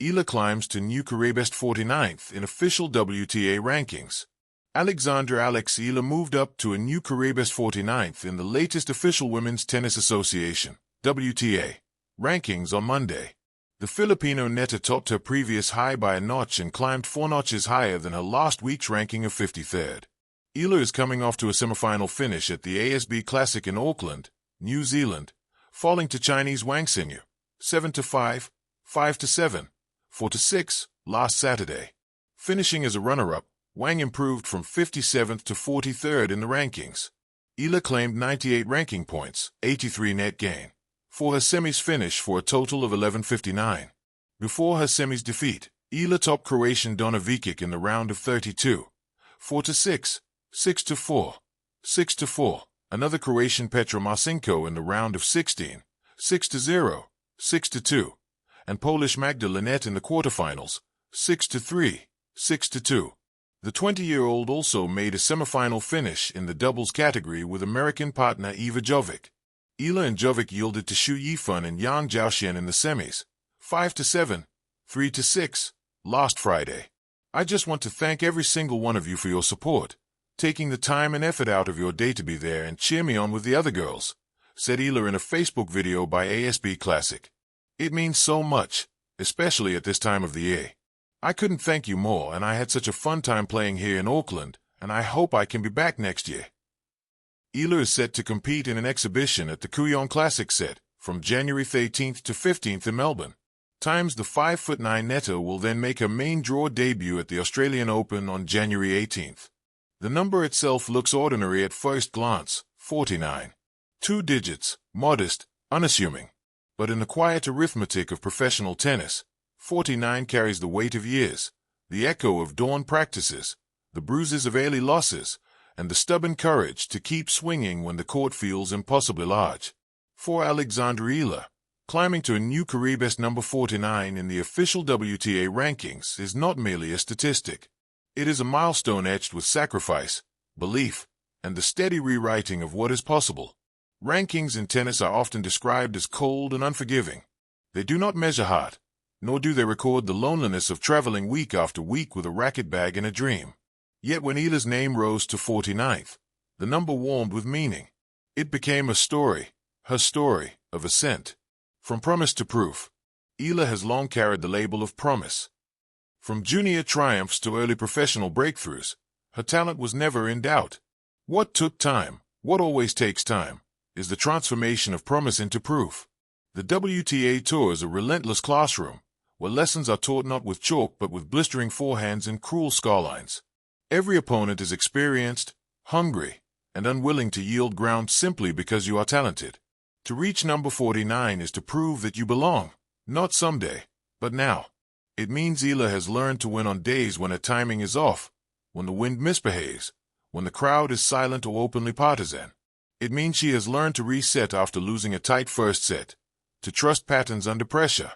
Eala climbs to new career best 49th in official WTA rankings. Alexandra Eala moved up to a new career best 49th in the latest official Women's Tennis Association (WTA) rankings on Monday. The Filipino netter topped her previous high by a notch and climbed 4 notches higher than her last week's ranking of 53rd. Eala is coming off to a semifinal finish at the ASB Classic in Auckland, New Zealand, falling to Chinese Wang Xinyu 7-5, 5-7, 4-6 last Saturday. Finishing as a runner-up, Wang improved from 57th to 43rd in the rankings. Eala claimed 98 ranking points, 83 net gain, for her semis finish for a total of 1159. Before her semis defeat, Eala topped Croatian Donna Vekic in the round of 32, 4-6, 6-4, 6-4, another Croatian Petra Marcinko in the round of 16, 6-0, 6-2, and Polish Magda Linette in the quarterfinals, 6-3, 6-2. The 20-year-old also made a semifinal finish in the doubles category with American partner Iva Jovic. Eala and Jovic yielded to Xu Yifan and Yang Zhaoxian in the semis, 5-7, 3-6, last Friday. I just want to thank every single one of you for your support, taking the time and effort out of your day to be there and cheer me on with the other girls, said Eala in a Facebook video by ASB Classic. It means so much, especially at this time of the year. I couldn't thank you more, and I had such a fun time playing here in Auckland, and I hope I can be back next year. Eala is set to compete in an exhibition at the Kooyong Classic set from January 13th to 15th in Melbourne. Times the 5'9" netter will then make her main draw debut at the Australian Open on January 18th. The number itself looks ordinary at first glance, 49. 2 digits, modest, unassuming. But in the quiet arithmetic of professional tennis, 49 carries the weight of years, the echo of dawn practices, the bruises of early losses, and the stubborn courage to keep swinging when the court feels impossibly large. For Alexandra Eala, climbing to a new career best number 49 in the official WTA rankings is not merely a statistic. It is a milestone etched with sacrifice, belief, and the steady rewriting of what is possible. Rankings in tennis are often described as cold and unforgiving. They do not measure heart, nor do they record the loneliness of traveling week after week with a racket bag and a dream. Yet when Eala's name rose to 49th, the number warmed with meaning. It became a story, her story, of ascent. From promise to proof, Eala has long carried the label of promise. From junior triumphs to early professional breakthroughs, her talent was never in doubt. What took time, what always takes time, is the transformation of promise into proof. The WTA Tour is a relentless classroom, where lessons are taught not with chalk but with blistering forehands and cruel scorelines. Every opponent is experienced, hungry, and unwilling to yield ground simply because you are talented. To reach number 49 is to prove that you belong, not someday, but now. It means Eala has learned to win on days when her timing is off, when the wind misbehaves, when the crowd is silent or openly partisan. It means she has learned to reset after losing a tight first set, to trust patterns under pressure,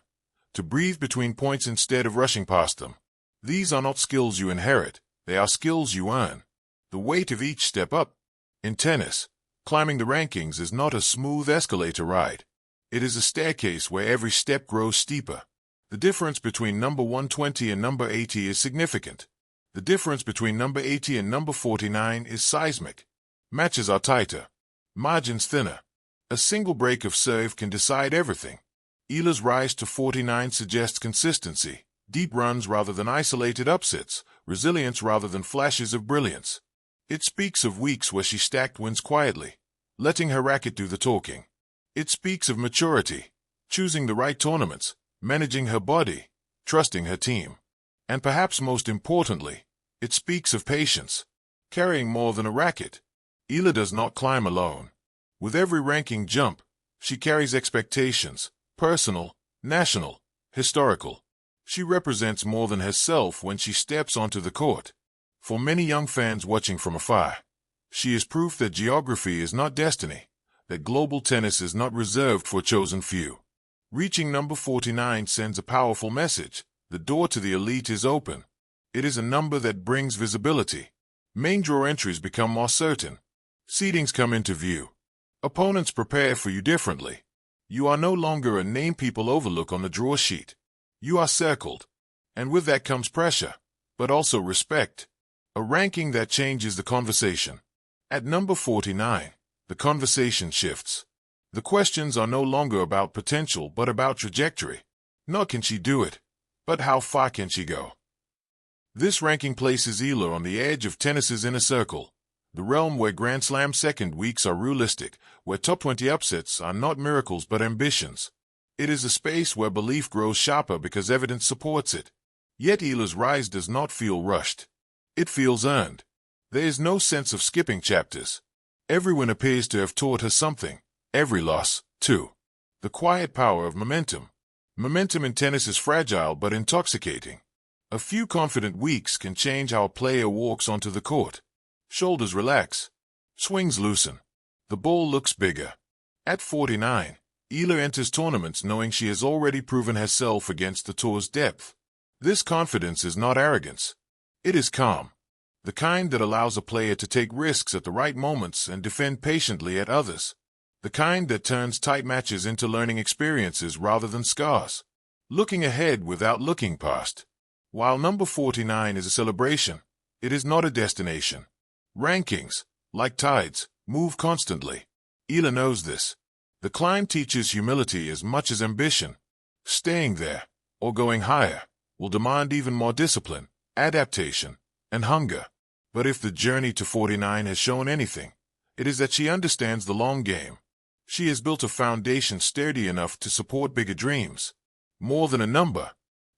to breathe between points instead of rushing past them. These are not skills you inherit, they are skills you earn. The weight of each step up. In tennis, climbing the rankings is not a smooth escalator ride. It is a staircase where every step grows steeper. The difference between number 120 and number 80 is significant. The difference between number 80 and number 49 is seismic. Matches are tighter, margins thinner. A single break of serve can decide everything. Eala's rise to 49 suggests consistency, deep runs rather than isolated upsets, resilience rather than flashes of brilliance. It speaks of weeks where she stacked wins quietly, letting her racket do the talking. It speaks of maturity, choosing the right tournaments, managing her body, trusting her team. And perhaps most importantly, it speaks of patience, carrying more than a racket. Eala does not climb alone. With every ranking jump, she carries expectations, personal, national, historical. She represents more than herself when she steps onto the court. For many young fans watching from afar, she is proof that geography is not destiny, that global tennis is not reserved for a chosen few. Reaching number 49 sends a powerful message. The door to the elite is open. It is a number that brings visibility. Main draw entries become more certain. Seedings come into view. Opponents prepare for you differently. You are no longer a name people overlook on the draw sheet. You are circled. And with that comes pressure, but also respect. A ranking that changes the conversation. At number 49, the conversation shifts. The questions are no longer about potential but about trajectory. Not can she do it, but how far can she go? This ranking places Eala on the edge of tennis's inner circle, the realm where Grand Slam second weeks are realistic, where top 20 upsets are not miracles but ambitions. It is a space where belief grows sharper because evidence supports it. Yet Eala's rise does not feel rushed. It feels earned. There is no sense of skipping chapters. Every win appears to have taught her something. Every loss, too. The quiet power of momentum. Momentum in tennis is fragile but intoxicating. A few confident weeks can change how a player walks onto the court. Shoulders relax. Swings loosen. The ball looks bigger. At 49, Eala enters tournaments knowing she has already proven herself against the tour's depth. This confidence is not arrogance. It is calm. The kind that allows a player to take risks at the right moments and defend patiently at others. The kind that turns tight matches into learning experiences rather than scars. Looking ahead without looking past. While number 49 is a celebration, it is not a destination. Rankings, like tides, move constantly. Eala knows this. The climb teaches humility as much as ambition. Staying there, or going higher, will demand even more discipline, adaptation, and hunger. But if the journey to 49 has shown anything, it is that she understands the long game. She has built a foundation sturdy enough to support bigger dreams. More than a number.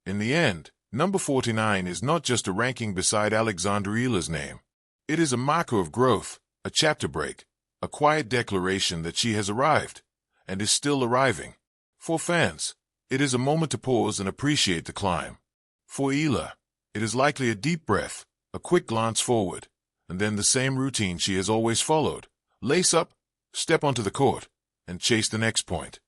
In the end, number 49 is not just a ranking beside Alexandra Eala's name. It is a marker of growth, a chapter break, a quiet declaration that she has arrived, and is still arriving. For fans, it is a moment to pause and appreciate the climb. For Eala, it is likely a deep breath, a quick glance forward, and then the same routine she has always followed. Lace up, step onto the court, and chase the next point.